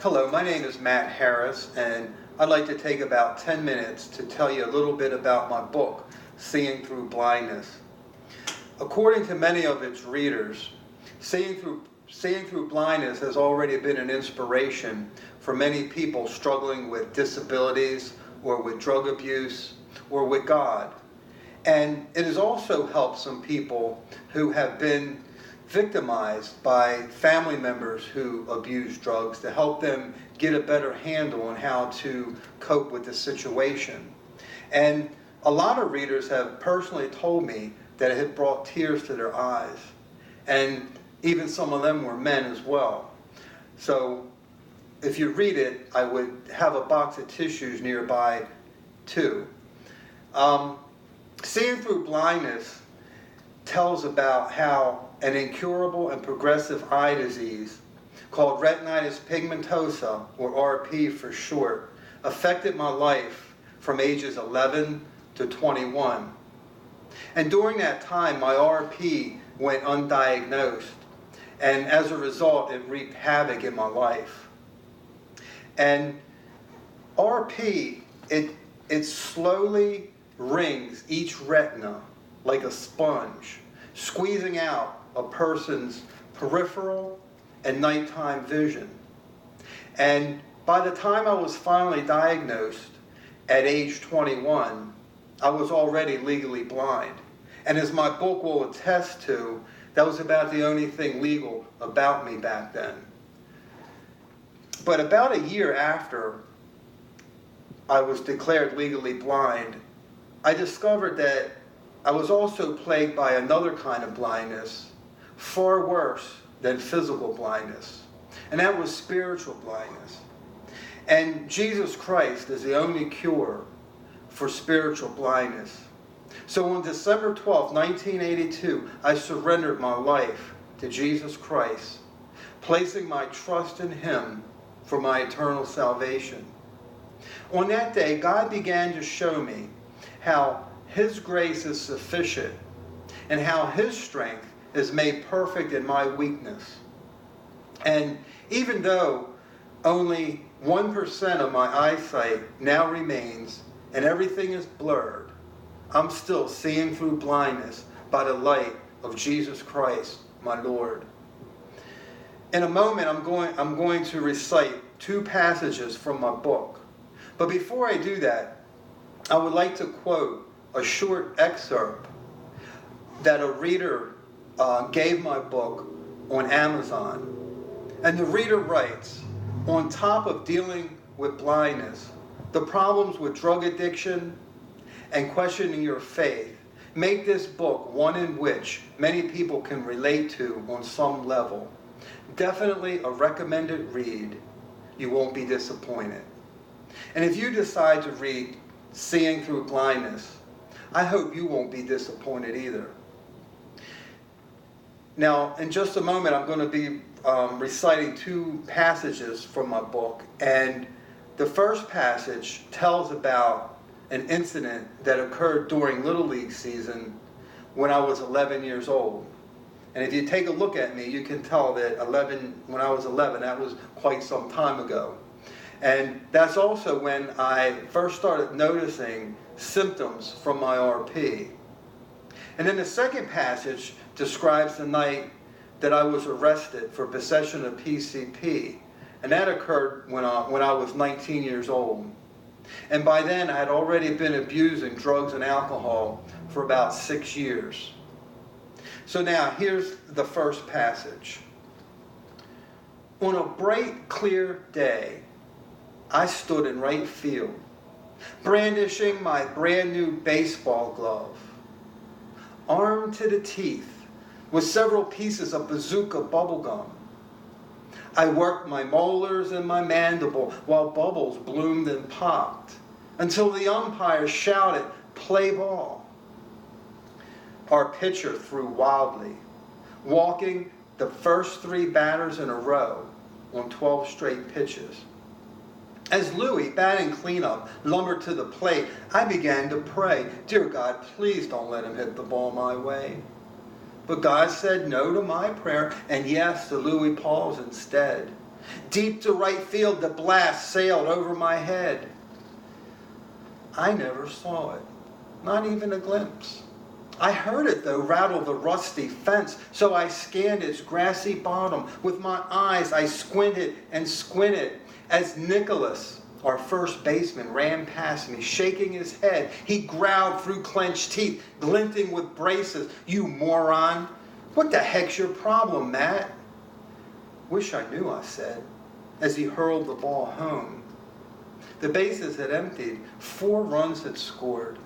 Hello, my name is Matt Harris, and I'd like to take about 10 minutes to tell you a little bit about my book, Seeing Through Blindness. According to many of its readers, Seeing Through Blindness has already been an inspiration for many people struggling with disabilities or with drug abuse or with God. And it has also helped some people who have been victimized by family members who abuse drugs to help them get a better handle on how to cope with the situation. And a lot of readers have personally told me that it had brought tears to their eyes. And even some of them were men as well. So if you read it, I would have a box of tissues nearby too. Seeing Through Blindness tells about how an incurable and progressive eye disease called retinitis pigmentosa, or RP for short, affected my life from ages 11 to 21. And during that time, my RP went undiagnosed, and as a result, it wreaked havoc in my life. And RP, it slowly rings each retina like a sponge, squeezing out a person's peripheral and nighttime vision. And by the time I was finally diagnosed at age 21, I was already legally blind. And as my book will attest to, that was about the only thing legal about me back then. But about a year after I was declared legally blind, I discovered that I was also plagued by another kind of blindness, far worse than physical blindness, and that was spiritual blindness. And Jesus Christ is the only cure for spiritual blindness. So on December 12, 1982, I surrendered my life to Jesus Christ, placing my trust in Him for my eternal salvation. On that day, God began to show me how His grace is sufficient and how His strength is made perfect in my weakness. And even though only 1% of my eyesight now remains and everything is blurred, I'm still seeing through blindness by the light of Jesus Christ, my Lord. In a moment, I'm going to recite 2 passages from my book. But before I do that, I would like to quote a short excerpt that a reader gave my book on Amazon. And the reader writes, on top of dealing with blindness, the problems with drug addiction and questioning your faith, make this book one in which many people can relate to on some level. Definitely a recommended read. You won't be disappointed. And if you decide to read Seeing Through Blindness, I hope you won't be disappointed either. Now, in just a moment, I'm going to be reciting 2 passages from my book. And the first passage tells about an incident that occurred during Little League season when I was 11 years old. And if you take a look at me, you can tell that when I was 11, that was quite some time ago. And that's also when I first started noticing symptoms from my RP. And then the second passage describes the night that I was arrested for possession of PCP. And that occurred when I was 19 years old. And by then, I had already been abusing drugs and alcohol for about 6 years. So now, here's the first passage. On a bright, clear day, I stood in right field, brandishing my brand new baseball glove, armed to the teeth with several pieces of bazooka bubblegum. I worked my molars and my mandible while bubbles bloomed and popped until the umpire shouted, "Play ball." Our pitcher threw wildly, walking the first 3 batters in a row on 12 straight pitches. As Louie, batting cleanup, lumbered to the plate, I began to pray, "Dear God, please don't let him hit the ball my way." But God said no to my prayer and yes to Louis Paul's instead. Deep to right field, the blast sailed over my head. I never saw it, not even a glimpse. I heard it, though, rattle the rusty fence, so I scanned its grassy bottom. With my eyes, I squinted and squinted as Nicholas, our first baseman, ran past me, shaking his head. He growled through clenched teeth, glinting with braces. "You moron! What the heck's your problem, Matt?" "Wish I knew," I said, as he hurled the ball home. The bases had emptied. 4 runs had scored.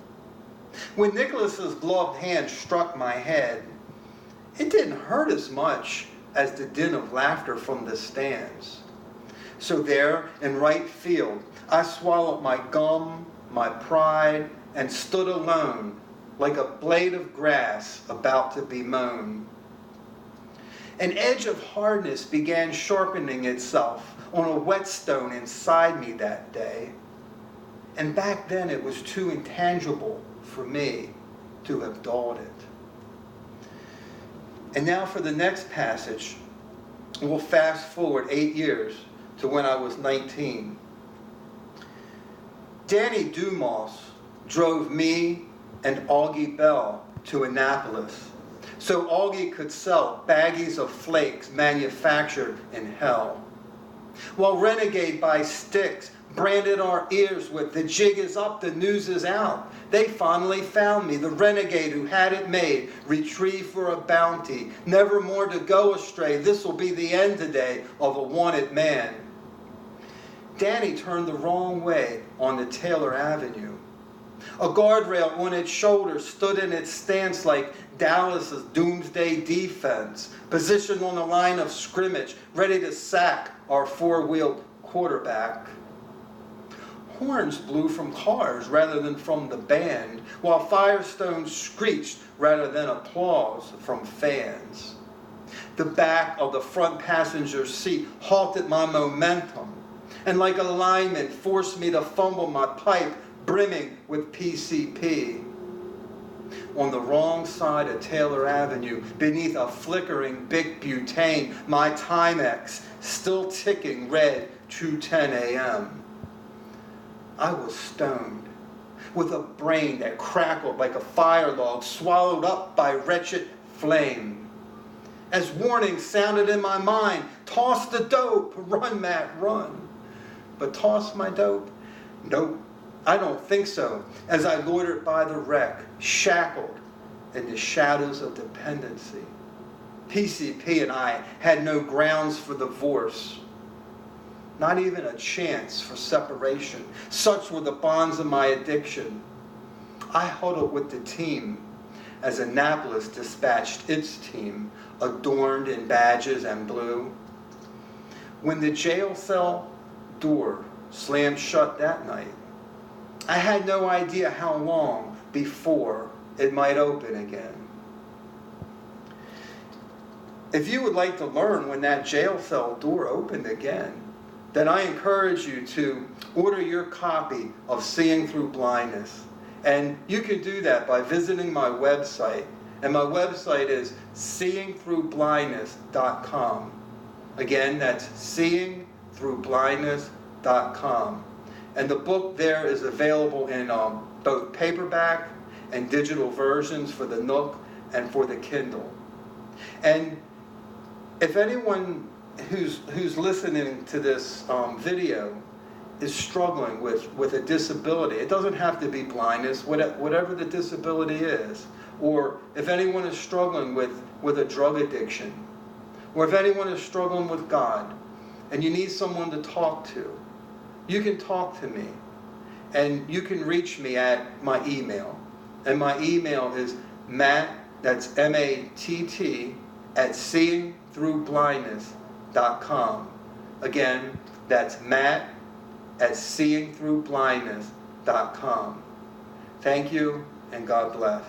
When Nicholas's gloved hand struck my head, it didn't hurt as much as the din of laughter from the stands. So there, in right field, I swallowed my gum, my pride, and stood alone, like a blade of grass about to be mown. An edge of hardness began sharpening itself on a whetstone inside me that day. And back then it was too intangible for me to have dulled it. And now for the next passage, we'll fast forward 8 years to when I was 19. Danny Dumas drove me and Augie Bell to Annapolis so Augie could sell baggies of flakes manufactured in hell. While Renegade by Sticks branded our ears with "The jig is up, the news is out," they finally found me, the renegade who had it made, retrieved for a bounty, never more to go astray. This will be the end today of a wanted man. Danny turned the wrong way on the Taylor Avenue. A guardrail on its shoulder stood in its stance like Dallas's doomsday defense, positioned on the line of scrimmage, ready to sack our 4-wheeled quarterback. Horns blew from cars rather than from the band, while firestones screeched rather than applause from fans. The back of the front passenger seat halted my momentum, and like a lineman forced me to fumble my pipe brimming with PCP. On the wrong side of Taylor Avenue, beneath a flickering Bic butane, my Timex still ticking red 2:10 a.m. I was stoned, with a brain that crackled like a fire log swallowed up by wretched flame. As warning sounded in my mind, "Toss the dope, run, Matt, run." But toss my dope? Nope, I don't think so, as I loitered by the wreck, shackled in the shadows of dependency. PCP and I had no grounds for divorce, not even a chance for separation. Such were the bonds of my addiction. I huddled with the team as Annapolis dispatched its team, adorned in badges and blue. When the jail cell door slammed shut that night, I had no idea how long before it might open again. If you would like to learn when that jail cell door opened again, then I encourage you to order your copy of Seeing Through Blindness. And you can do that by visiting my website. And my website is seeingthroughblindness.com. Again, that's seeingthroughblindness.com. And the book there is available in both paperback and digital versions for the Nook and for the Kindle. And if anyone who's listening to this video is struggling with a disability, it doesn't have to be blindness, whatever the disability is, or if anyone is struggling with a drug addiction, or if anyone is struggling with God, and you need someone to talk to, you can talk to me, and you can reach me at my email. And my email is Matt, that's MATT, at seeingthroughblindness.com. Again, that's Matt at seeingthroughblindness.com. Thank you, and God bless.